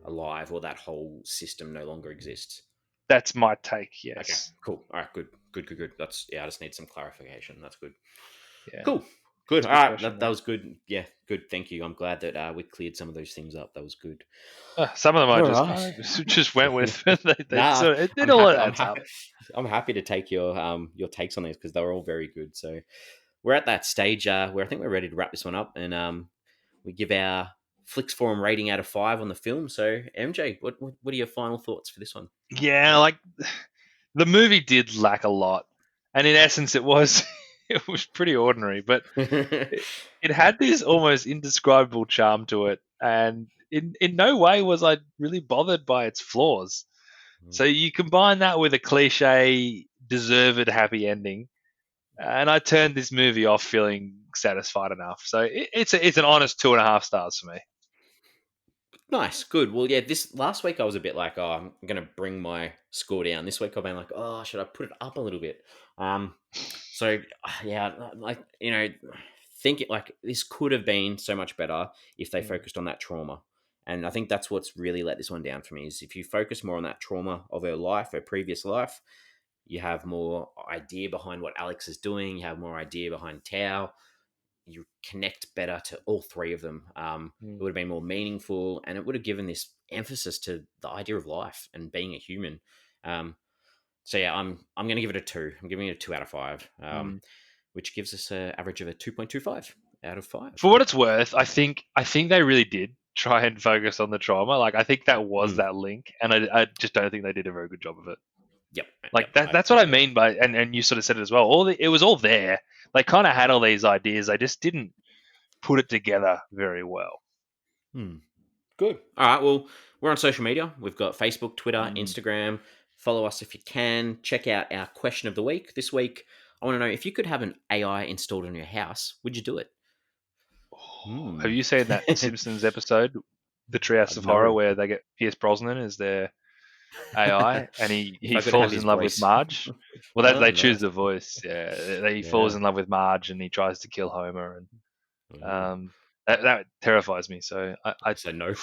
alive or that whole system no longer exists. That's my take. Okay, Yes. cool. All right, good. That's yeah. I just need some clarification. That's good. Yeah. Cool. Good. It's a All good right. question That though. was good. Yeah. Good. Thank you. I'm glad that we cleared some of those things up. That was good. Some of them I All just right. kind of just went with. they Nah, sort of, it I'm all happy. adds up. I'm happy to take your takes on these because they were all very good. So we're at that stage where I think we're ready to wrap this one up, and we give our Flix Forum rating out of 5 on the film. So MJ, what are your final thoughts for this one? Yeah, like the movie did lack a lot, and in essence, it was it was pretty ordinary, but it had this almost indescribable charm to it, and in no way was I really bothered by its flaws. So you combine that with a cliche, deserved happy ending, and I turned this movie off feeling satisfied enough. So it's an honest 2.5 stars for me. Nice, good. Well, yeah, this last week I was a bit like, oh, I'm gonna bring my score down. This week I've been like, oh, should I put it up a little bit? Um, so yeah, like think it like this could have been so much better if they Mm, focused on that trauma. And I think that's what's really let this one down for me is if you focus more on that trauma of her life, her previous life, you have more idea behind what Alex is doing. You have more idea behind Tao. You connect better to all three of them. It mm, would have been more meaningful, and it would have given this emphasis to the idea of life and being a human. Um, so yeah, I'm going to give it a 2. I'm giving it a 2 out of 5, mm. which gives us an average of a 2.25 out of 5. For what it's worth, I think they really did try and focus on the trauma. Like I think that was Mm. that link, and I just don't think they did a very good job of it. Yep, yep, Like I that's what I agree. mean by and you sort of said it as well. It was all there. They kind of had all these ideas. They just didn't put it together very well. Hmm. Good. All right. Well, we're on social media. We've got Facebook, Twitter, Mm. Instagram. Follow us if you can. Check out our question of the week. This week, I want to know if you could have an AI installed in your house, would you do it? Have Hmm. you seen that Simpsons episode, The Treehouse of Horror, No. where they get Pierce Brosnan as their AI, and If he I could have falls in his love with voice. Marge? Well, Oh, they choose nice. the voice. Yeah, he falls Yeah. in love with Marge, and he tries to kill Homer, and Oh. that terrifies me. So So no.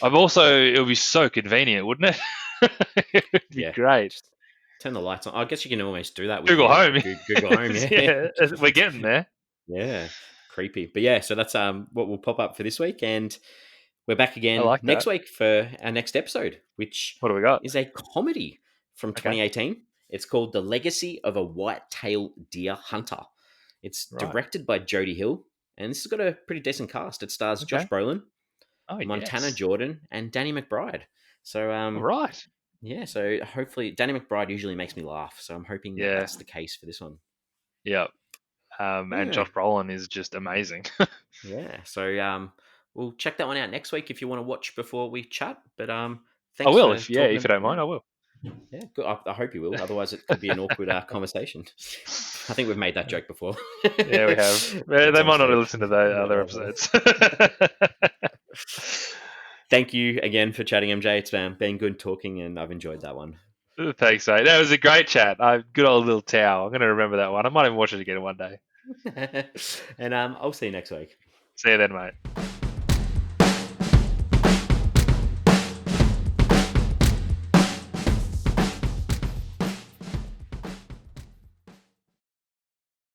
I'm also it would be so convenient, wouldn't it? It would be Yeah. great. Just turn the lights on. I guess you can almost do that with Google your Home. Google Home. Yeah. Yeah, we're getting there. Yeah, creepy. But yeah, so that's what will pop up for this week, and we're back I again like next that. week for our next episode, which What do we got? is a comedy from Okay. 2018. It's called The Legacy of a White-tailed Deer Hunter. It's Right. directed by Jody Hill, and this has got a pretty decent cast. It stars Josh Okay. Brolin, Oh Montana yes. Jordan, and Danny McBride. So All right. yeah, so hopefully Danny McBride usually makes me laugh, so I'm hoping that Yeah. that's the case for this one. Yeah. And Yeah, Josh Brolin is just amazing. yeah. So we'll check that one out next week if you want to watch before we chat. But I thanks will, for if you talking don't about mind, it. I will. Yeah, good. I hope you will. Otherwise, it could be an awkward conversation. I think we've made that joke before Yeah, we have. at They some might not stage. listen to the other Yeah. episodes. Thank you again for chatting, MJ. It's been good talking, and I've enjoyed that one. Thanks, mate. That was a great chat. Good old little Tao. I'm going to remember that one. I might even watch it again one day. And I'll see you next week. See you then, mate.